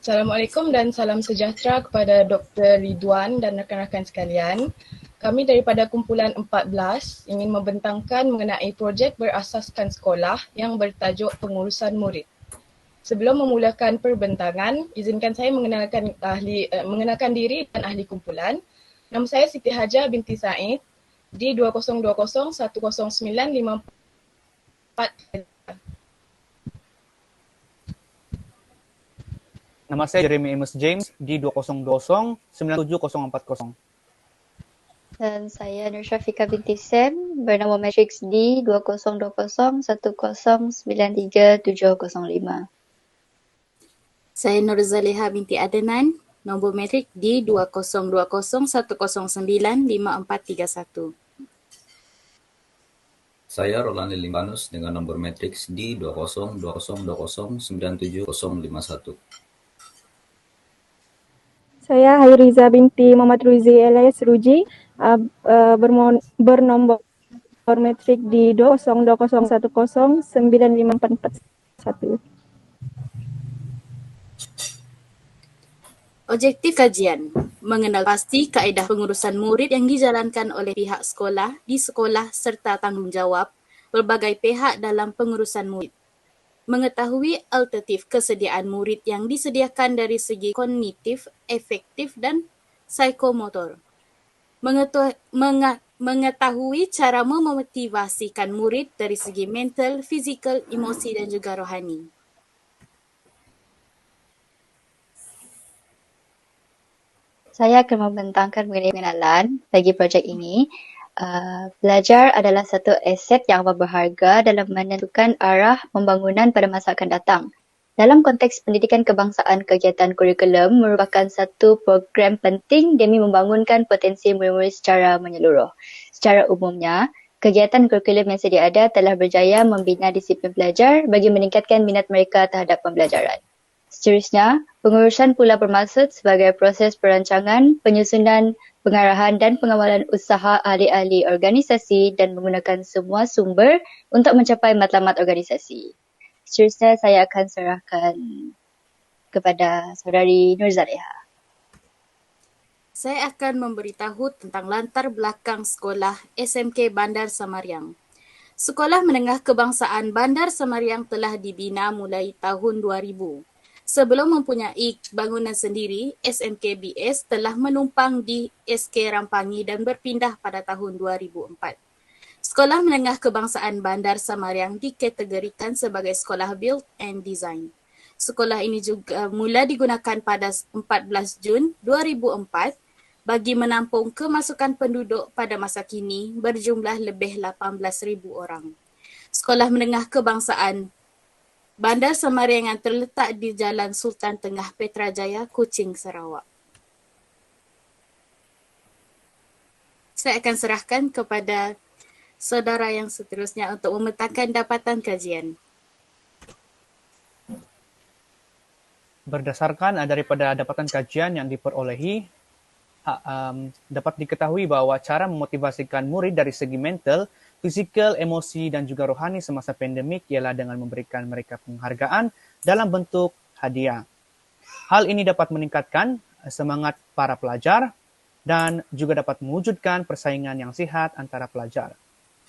Assalamualaikum dan salam sejahtera kepada Dr. Ridwan dan rakan-rakan sekalian. Kami daripada kumpulan 14 ingin membentangkan mengenai projek berasaskan sekolah yang bertajuk pengurusan murid. Sebelum memulakan perbentangan, izinkan saya mengenalkan diri dan ahli kumpulan. Nama saya Siti Hajah binti Said di 2020-10954. Nama saya Jeremy Amos James di 2020-97040. Dan saya Nur Syafika binti Sam bernama Matrix di 2020-1093-705. Saya Nur Zaliha binti Adnan, nombor matrik di 2020-109-5431. Saya Rolani Limbanus dengan nombor matriks di 2020-97051. Saya Hairiza binti Muhammad Ruzi alias Ruji, bernombor metrik di 2020-1095441. Objektif kajian, mengenal pasti kaedah pengurusan murid yang dijalankan oleh pihak sekolah di sekolah serta tanggungjawab pelbagai pihak dalam pengurusan murid. Mengetahui alternatif kesediaan murid yang disediakan dari segi kognitif, efektif dan psikomotor. Mengetahui cara memotivasikan murid dari segi mental, fizikal, emosi dan juga rohani. Saya akan membentangkan mengenai pengenalan bagi projek ini. Pelajar adalah satu aset yang berharga dalam menentukan arah pembangunan pada masa akan datang. Dalam konteks pendidikan kebangsaan, kegiatan kurikulum merupakan satu program penting demi membangunkan potensi murid-murid secara menyeluruh. Secara umumnya, kegiatan kurikulum yang sedia ada telah berjaya membina disiplin pelajar bagi meningkatkan minat mereka terhadap pembelajaran. Seterusnya, pengurusan pula bermaksud sebagai proses perancangan, penyusunan, pengarahan dan pengawalan usaha ahli-ahli organisasi dan menggunakan semua sumber untuk mencapai matlamat organisasi. Seterusnya, saya akan serahkan kepada saudari Nur Zaliha. Saya akan memberitahu tentang latar belakang sekolah SMK Bandar Semariang. Sekolah Menengah Kebangsaan Bandar Semariang telah dibina mulai tahun 2000. Sebelum mempunyai bangunan sendiri, SMKBS telah menumpang di SK Rampangi dan berpindah pada tahun 2004. Sekolah Menengah Kebangsaan Bandar Semariang dikategorikan sebagai sekolah Build and Design. Sekolah ini juga mula digunakan pada 14 Jun 2004 bagi menampung kemasukan penduduk pada masa kini berjumlah lebih 18,000 orang. Sekolah Menengah Kebangsaan Bandar Semariang yang terletak di Jalan Sultan Tengah Petrajaya, Kuching, Sarawak. Saya akan serahkan kepada saudara yang seterusnya untuk memetakan dapatan kajian. Berdasarkan daripada dapatan kajian yang diperolehi, dapat diketahui bahwa cara memotivasikan murid dari segi mental, fizikal, emosi dan juga rohani semasa pandemik ialah dengan memberikan mereka penghargaan dalam bentuk hadiah. Hal ini dapat meningkatkan semangat para pelajar dan juga dapat mewujudkan persaingan yang sihat antara pelajar.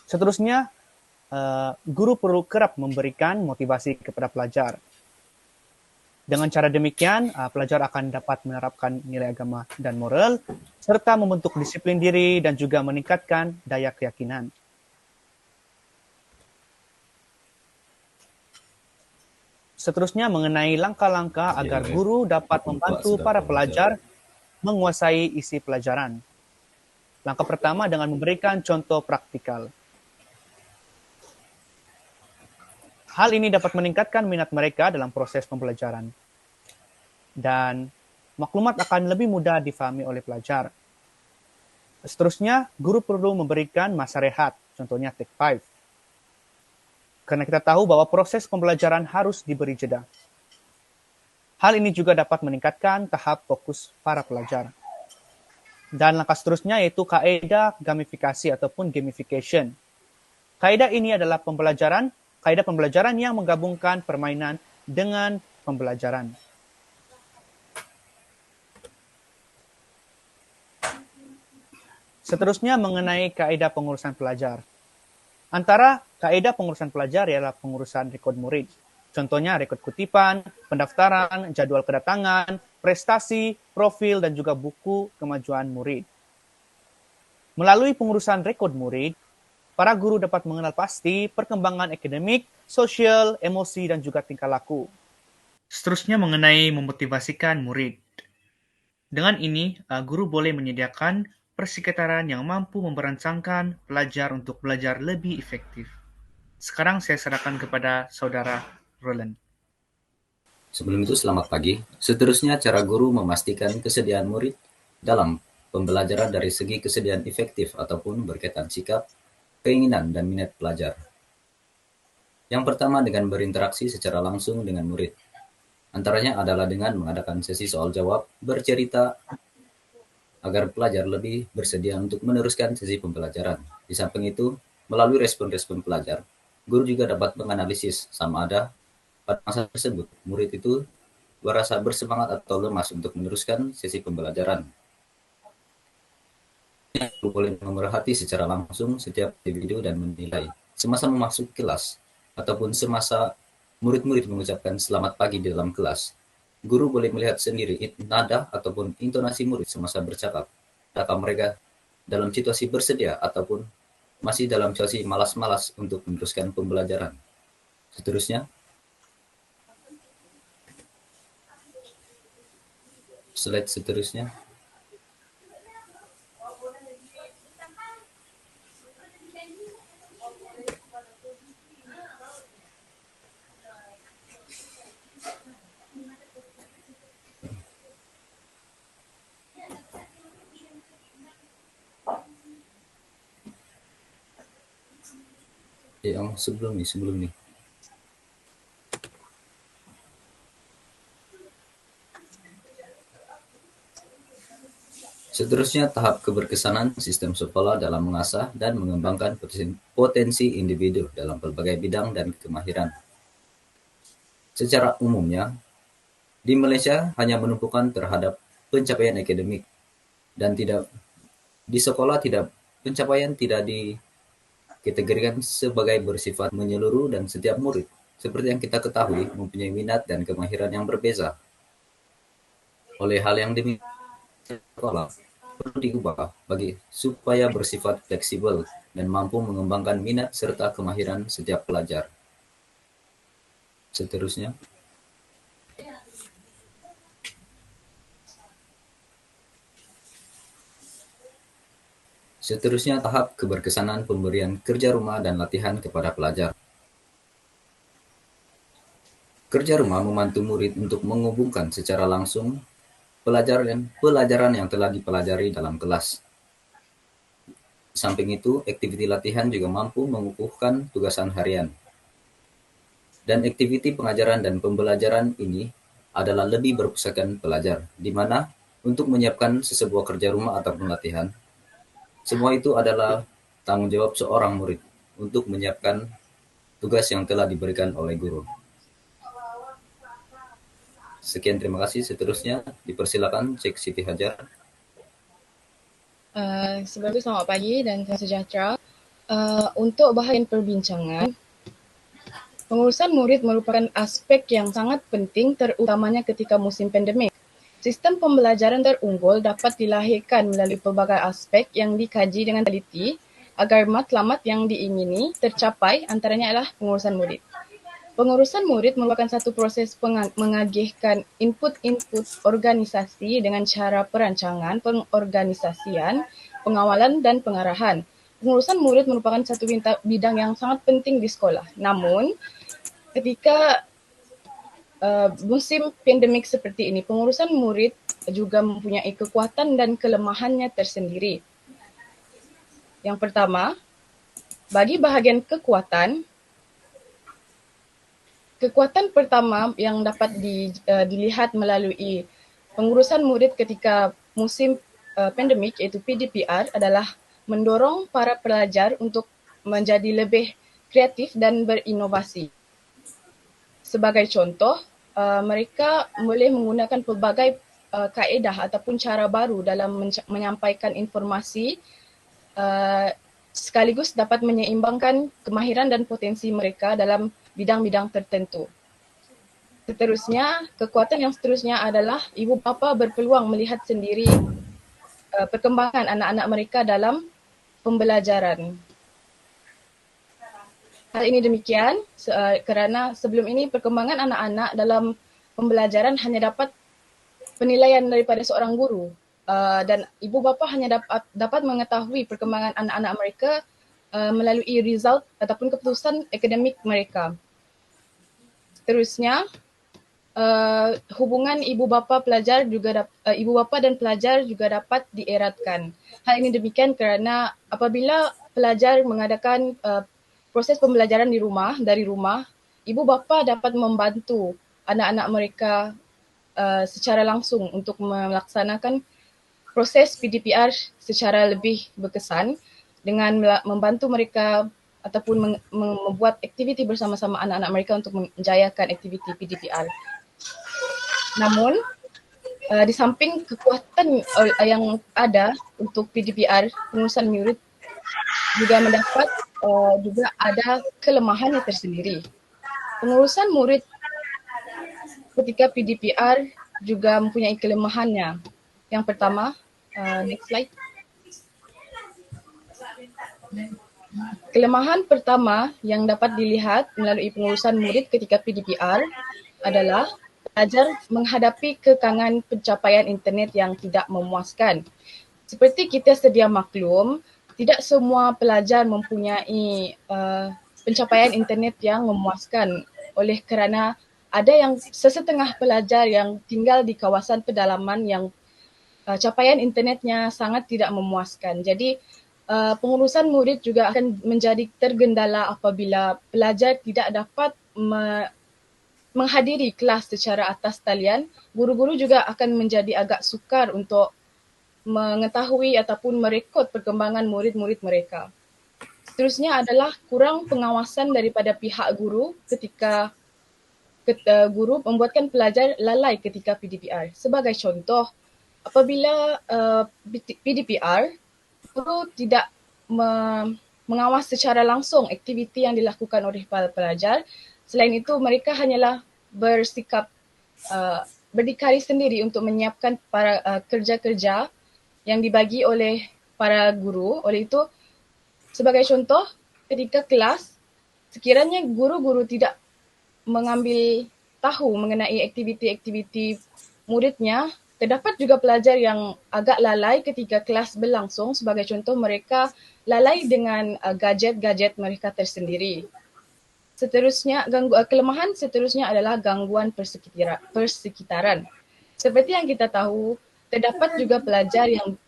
Seterusnya, guru perlu kerap memberikan motivasi kepada pelajar. Dengan cara demikian, pelajar akan dapat menerapkan nilai agama dan moral, serta membentuk disiplin diri dan juga meningkatkan daya keyakinan. Seterusnya mengenai langkah-langkah agar guru dapat membantu para pelajar menguasai isi pelajaran. Langkah pertama dengan memberikan contoh praktikal. Hal ini dapat meningkatkan minat mereka dalam proses pembelajaran. Dan maklumat akan lebih mudah difahami oleh pelajar. Seterusnya, guru perlu memberikan masa rehat, contohnya take 5. Karena kita tahu bahwa proses pembelajaran harus diberi jeda. Hal ini juga dapat meningkatkan tahap fokus para pelajar. Dan langkah seterusnya yaitu kaedah gamifikasi ataupun gamification. Kaedah ini adalah kaedah pembelajaran yang menggabungkan permainan dengan pembelajaran. Seterusnya mengenai kaedah pengurusan pelajar. Antara kaedah pengurusan pelajar ialah pengurusan rekod murid. Contohnya rekod kutipan, pendaftaran, jadwal kedatangan, prestasi, profil, dan juga buku kemajuan murid. Melalui pengurusan rekod murid, para guru dapat mengenal pasti perkembangan akademik, sosial, emosi, dan juga tingkah laku. Seterusnya mengenai memotivasikan murid. Dengan ini, guru boleh menyediakan persekitaran yang mampu merancangkan pelajar untuk belajar lebih efektif. Sekarang saya serahkan kepada Saudara Roland. Sebelum itu, selamat pagi. Seterusnya, cara guru memastikan kesediaan murid dalam pembelajaran dari segi kesediaan efektif ataupun berkaitan sikap, keinginan, dan minat pelajar. Yang pertama, dengan berinteraksi secara langsung dengan murid. Antaranya adalah dengan mengadakan sesi soal jawab, bercerita, agar pelajar lebih bersedia untuk meneruskan sesi pembelajaran. Di samping itu, melalui respon-respon pelajar, guru juga dapat menganalisis sama ada pada masa tersebut murid itu merasa bersemangat atau lemas untuk meneruskan sesi pembelajaran. Guru boleh memerhati secara langsung setiap individu dan menilai semasa memasuki kelas ataupun semasa murid-murid mengucapkan selamat pagi di dalam kelas. Guru boleh melihat sendiri nada ataupun intonasi murid semasa bercakap. Apakah mereka dalam situasi bersedia ataupun masih dalam situasi malas-malas untuk meneruskan pembelajaran. Seterusnya, slide seterusnya. Yang sebelum nih. Seterusnya, tahap keberkesanan sistem sekolah dalam mengasah dan mengembangkan potensi individu dalam berbagai bidang dan kemahiran. Secara umumnya, di Malaysia hanya menumpukan terhadap pencapaian akademik dan di sekolah pencapaian tidak dikategorikan sebagai bersifat menyeluruh dan setiap murid, seperti yang kita ketahui, mempunyai minat dan kemahiran yang berbeza. Oleh hal yang demikian, sekolah perlu diubah supaya bersifat fleksibel dan mampu mengembangkan minat serta kemahiran setiap pelajar. Seterusnya, tahap keberkesanan pemberian kerja rumah dan latihan kepada pelajar. Kerja rumah membantu murid untuk menghubungkan secara langsung pelajaran yang telah dipelajari dalam kelas. Di samping itu, aktiviti latihan juga mampu mengukuhkan tugasan harian. Dan aktiviti pengajaran dan pembelajaran ini adalah lebih berpusatkan pelajar, di mana untuk menyiapkan sebuah kerja rumah ataupun latihan, semua itu adalah tanggung jawab seorang murid untuk menyiapkan tugas yang telah diberikan oleh guru. Sekian, terima kasih. Seterusnya dipersilakan Cik Siti Hajar. Sebelum itu, selamat pagi dan salam sejahtera. Untuk bahagian perbincangan, pengurusan murid merupakan aspek yang sangat penting terutamanya ketika musim pandemik. Sistem pembelajaran terunggul dapat dilahirkan melalui pelbagai aspek yang dikaji dengan teliti agar matlamat yang diingini tercapai, antaranya adalah pengurusan murid. Pengurusan murid merupakan satu proses mengagihkan input-input organisasi dengan cara perancangan, pengorganisasian, pengawalan dan pengarahan. Pengurusan murid merupakan satu bidang yang sangat penting di sekolah. Namun, ketika musim pandemik seperti ini, pengurusan murid juga mempunyai kekuatan dan kelemahannya tersendiri. Yang pertama, bagi bahagian kekuatan pertama yang dapat dilihat melalui pengurusan murid ketika musim pandemik, iaitu PDPR, adalah mendorong para pelajar untuk menjadi lebih kreatif dan berinovasi. Sebagai contoh, mereka boleh menggunakan pelbagai kaedah ataupun cara baru dalam menyampaikan informasi sekaligus dapat menyeimbangkan kemahiran dan potensi mereka dalam bidang-bidang tertentu. Seterusnya, kekuatan yang seterusnya adalah ibu bapa berpeluang melihat sendiri perkembangan anak-anak mereka dalam pembelajaran. Hal ini demikian kerana sebelum ini perkembangan anak-anak dalam pembelajaran hanya dapat penilaian daripada seorang guru dan ibu bapa hanya dapat mengetahui perkembangan anak-anak mereka melalui result ataupun keputusan akademik mereka. Seterusnya, hubungan ibu bapa dan pelajar juga dapat dieratkan. Hal ini demikian kerana apabila pelajar mengadakan proses pembelajaran dari rumah, ibu bapa dapat membantu anak-anak mereka secara langsung untuk melaksanakan proses PDPR secara lebih berkesan dengan membantu mereka ataupun membuat aktiviti bersama-sama anak-anak mereka untuk menjayakan aktiviti PDPR. Namun, di samping kekuatan yang ada untuk PDPR, pengurusan murid juga mendapat juga ada kelemahannya tersendiri. Pengurusan murid ketika PDPR juga mempunyai kelemahannya. Yang pertama, next slide. Kelemahan pertama yang dapat dilihat melalui pengurusan murid ketika PDPR adalah pelajar menghadapi kekangan pencapaian internet yang tidak memuaskan. Seperti kita sedia maklum, tidak semua pelajar mempunyai pencapaian internet yang memuaskan oleh kerana ada yang sesetengah pelajar yang tinggal di kawasan pedalaman yang capaian internetnya sangat tidak memuaskan. Jadi pengurusan murid juga akan menjadi tergendala apabila pelajar tidak dapat menghadiri kelas secara atas talian. Guru-guru juga akan menjadi agak sukar untuk mengetahui ataupun merekod perkembangan murid-murid mereka. Seterusnya adalah kurang pengawasan daripada pihak guru ketika guru membuatkan pelajar lalai ketika PDPR. Sebagai contoh, apabila PDPR, guru tidak mengawas secara langsung aktiviti yang dilakukan oleh para pelajar. Selain itu, mereka hanyalah bersikap berdikari sendiri untuk menyiapkan para kerja-kerja yang dibagi oleh para guru. Oleh itu, sebagai contoh, ketika kelas, sekiranya guru-guru tidak mengambil tahu mengenai aktiviti-aktiviti muridnya, terdapat juga pelajar yang agak lalai ketika kelas berlangsung. Sebagai contoh, mereka lalai dengan gadget-gadget mereka tersendiri. Seterusnya, kelemahan seterusnya adalah gangguan persekitaran. Seperti yang kita tahu, terdapat juga pelajar yang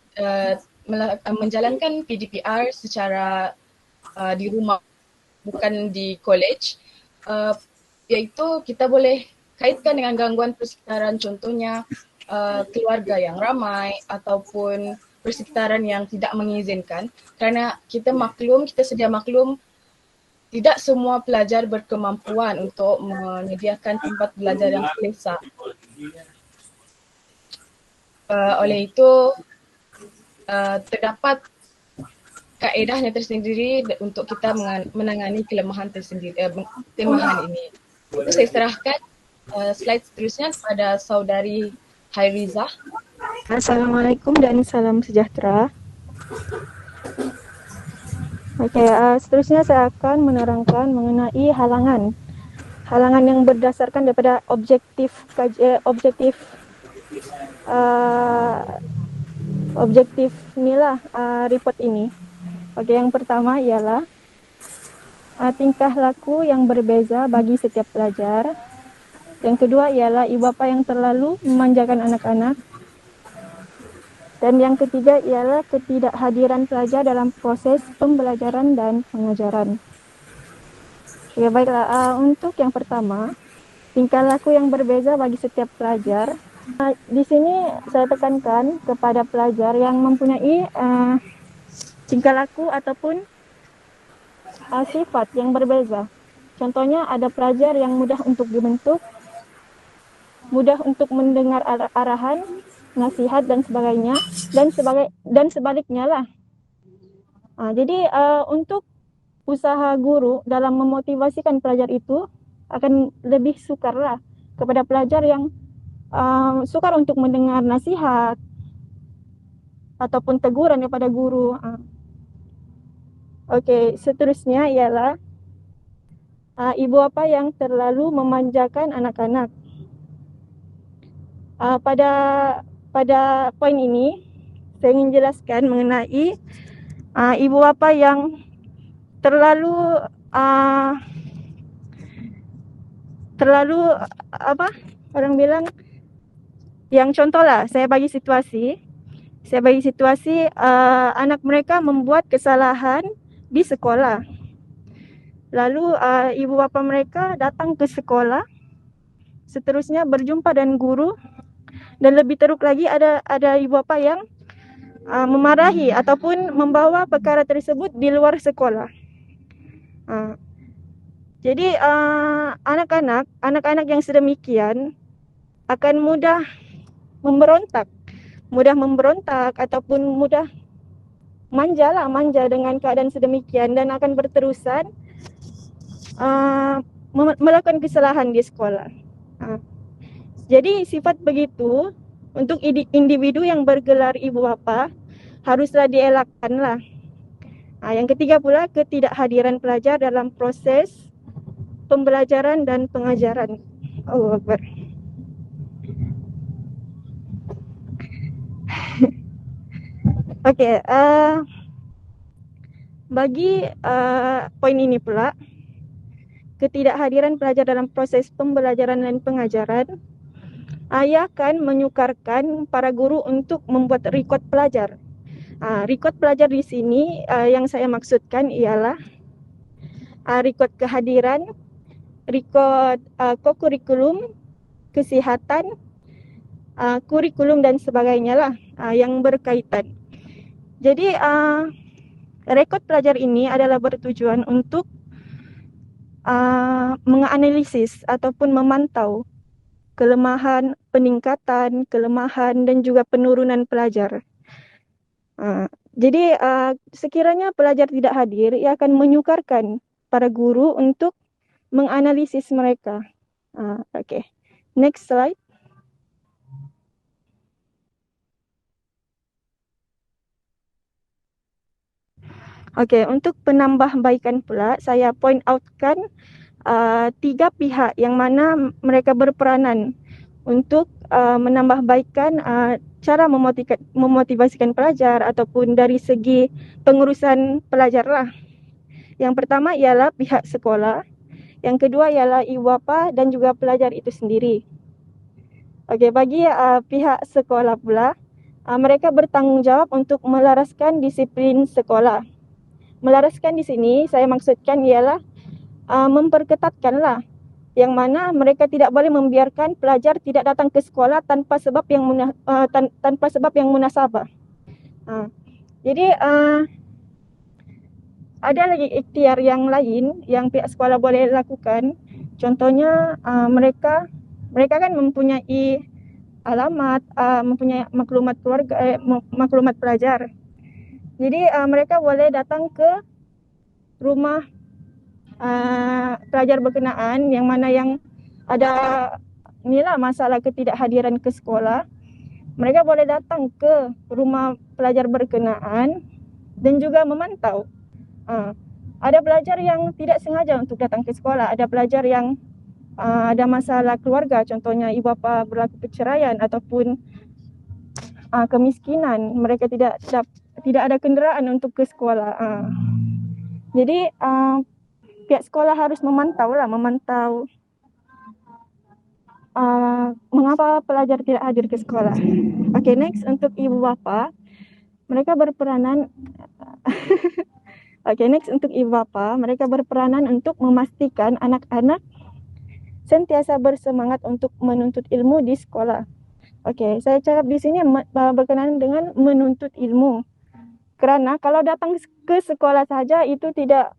menjalankan PDPR secara di rumah, bukan di college. Iaitu kita boleh kaitkan dengan gangguan persekitaran, contohnya keluarga yang ramai ataupun persekitaran yang tidak mengizinkan. Kerana kita sedia maklum, tidak semua pelajar berkemampuan untuk menyediakan tempat belajar yang selesa. Oleh itu, terdapat kaedahnya tersendiri untuk kita menangani kelemahan kelemahan ini. Itu saya serahkan slide seterusnya kepada saudari Hairizah. Assalamualaikum dan salam sejahtera. Seterusnya saya akan menerangkan mengenai halangan yang berdasarkan daripada objektif report ini. Okey, yang pertama ialah tingkah laku yang berbeza bagi setiap pelajar. Yang kedua ialah ibu bapa yang terlalu memanjakan anak-anak. Dan yang ketiga ialah ketidakhadiran pelajar dalam proses pembelajaran dan pengajaran. Okay, baiklah, untuk yang pertama, tingkah laku yang berbeza bagi setiap pelajar. Di sini saya tekankan kepada pelajar yang mempunyai tingkah laku ataupun sifat yang berbeza. Contohnya ada pelajar yang mudah untuk dibentuk, mudah untuk mendengar arahan, nasihat dan sebagainya, dan sebaliknya lah. Jadi untuk usaha guru dalam memotivasikan pelajar itu akan lebih sukarlah kepada pelajar yang sukar untuk mendengar nasihat ataupun teguran daripada guru. Okey, seterusnya ialah ibu bapa yang terlalu memanjakan anak-anak. Pada poin ini saya ingin jelaskan mengenai ibu bapa yang terlalu apa orang bilang, yang contohlah saya bagi situasi anak mereka membuat kesalahan di sekolah. Lalu ibu bapa mereka datang ke sekolah, seterusnya berjumpa dengan guru, dan lebih teruk lagi ada ibu bapa yang memarahi ataupun membawa perkara tersebut di luar sekolah. Jadi anak-anak yang sedemikian akan mudah memberontak ataupun mudah manja dengan keadaan sedemikian dan akan berterusan melakukan kesalahan di sekolah. Jadi sifat begitu untuk individu yang bergelar ibu bapa haruslah dielakkanlah. Yang ketiga pula, ketidakhadiran pelajar dalam proses pembelajaran dan pengajaran. Allahu Akbar. Okey, bagi poin ini pula, ketidakhadiran pelajar dalam proses pembelajaran dan pengajaran akan menyukarkan para guru untuk membuat rekod pelajar. Rekod pelajar di sini yang saya maksudkan ialah rekod kehadiran, rekod kokurikulum, kesihatan, kurikulum dan sebagainya lah yang berkaitan. Jadi rekod pelajar ini adalah bertujuan untuk menganalisis ataupun memantau kelemahan, peningkatan, kelemahan dan juga penurunan pelajar. Jadi sekiranya pelajar tidak hadir, ia akan menyukarkan para guru untuk menganalisis mereka. Okay. Next slide. Okay, untuk penambahbaikan pula, saya point outkan 3 pihak yang mana mereka berperanan untuk menambahbaikan cara memotivasikan pelajar ataupun dari segi pengurusan pelajar lah. Yang pertama ialah pihak sekolah, yang kedua ialah ibu bapa dan juga pelajar itu sendiri. Okey, bagi pihak sekolah pula, mereka bertanggungjawab untuk melaraskan disiplin sekolah. Melaraskan di sini saya maksudkan ialah memperketatkanlah, yang mana mereka tidak boleh membiarkan pelajar tidak datang ke sekolah tanpa sebab yang munasabah. Jadi ada lagi ikhtiar yang lain yang pihak sekolah boleh lakukan. Contohnya mereka kan mempunyai alamat, mempunyai maklumat keluarga, maklumat pelajar. Jadi mereka boleh datang ke rumah pelajar berkenaan yang mana yang ada inilah masalah ketidakhadiran ke sekolah. Mereka boleh datang ke rumah pelajar berkenaan dan juga memantau. Ada pelajar yang tidak sengaja untuk datang ke sekolah, ada pelajar yang ada masalah keluarga, contohnya ibu bapa berlaku perceraian ataupun kemiskinan, mereka tidak ada kenderaan untuk ke sekolah. Jadi pihak sekolah harus memantau mengapa pelajar tidak hadir ke sekolah. Okay, next untuk ibu bapa, mereka berperanan mereka berperanan untuk memastikan anak-anak sentiasa bersemangat untuk menuntut ilmu di sekolah. Okey, saya cakap di sini berkenaan dengan menuntut ilmu. Kerana kalau datang ke sekolah saja itu tidak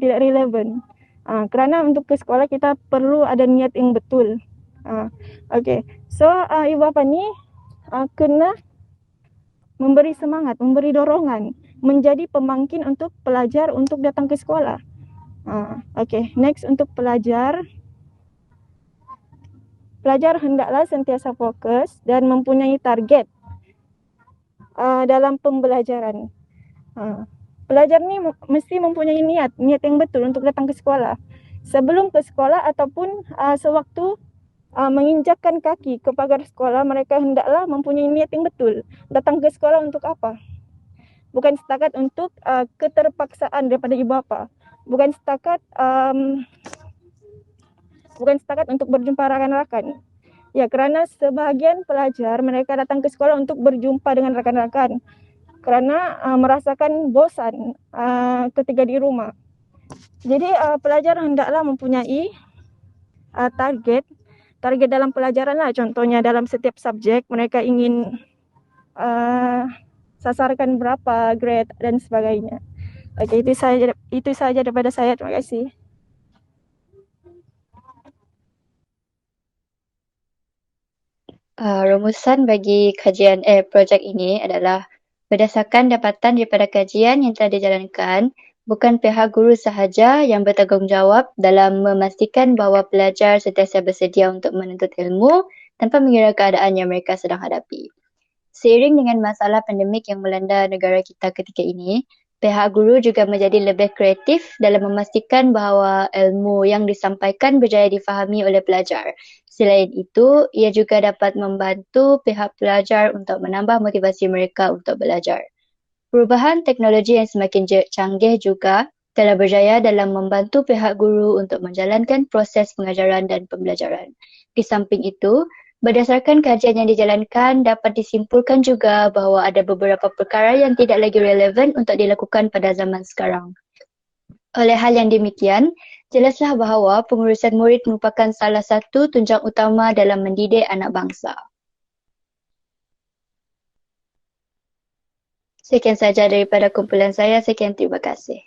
relevan. Kerana untuk ke sekolah kita perlu ada niat yang betul. Okey. So ibu bapa ni kena memberi semangat, memberi dorongan, menjadi pembangkit untuk pelajar untuk datang ke sekolah. Okay, next untuk pelajar. Pelajar hendaklah sentiasa fokus dan mempunyai target dalam pembelajaran. Pelajar ni mesti mempunyai niat yang betul untuk datang ke sekolah. Sebelum ke sekolah ataupun sewaktu menginjakkan kaki ke pagar sekolah, mereka hendaklah mempunyai niat yang betul. Datang ke sekolah untuk apa? Bukan setakat untuk keterpaksaan daripada ibu bapa. Bukan setakat untuk berjumpa rakan-rakan. Ya, kerana sebahagian pelajar mereka datang ke sekolah untuk berjumpa dengan rakan-rakan kerana merasakan bosan ketika di rumah. Jadi pelajar hendaklah mempunyai target dalam pelajaran lah. Contohnya dalam setiap subjek mereka ingin sasarkan berapa grade dan sebagainya. Okey, itu saja daripada saya. Terima kasih. Rumusan bagi kajian projek ini adalah berdasarkan dapatan daripada kajian yang telah dijalankan, bukan pihak guru sahaja yang bertanggungjawab dalam memastikan bahawa pelajar sentiasa bersedia untuk menuntut ilmu tanpa mengira keadaan yang mereka sedang hadapi. Seiring dengan masalah pandemik yang melanda negara kita ketika ini, pihak guru juga menjadi lebih kreatif dalam memastikan bahawa ilmu yang disampaikan berjaya difahami oleh pelajar. Selain itu, ia juga dapat membantu pihak pelajar untuk menambah motivasi mereka untuk belajar. Perubahan teknologi yang semakin canggih juga telah berjaya dalam membantu pihak guru untuk menjalankan proses pengajaran dan pembelajaran. Di samping itu, berdasarkan kajian yang dijalankan, dapat disimpulkan juga bahawa ada beberapa perkara yang tidak lagi relevan untuk dilakukan pada zaman sekarang. Oleh hal yang demikian, jelaslah bahawa pengurusan murid merupakan salah satu tunjang utama dalam mendidik anak bangsa. Sekian saja daripada kumpulan saya. Sekian, terima kasih.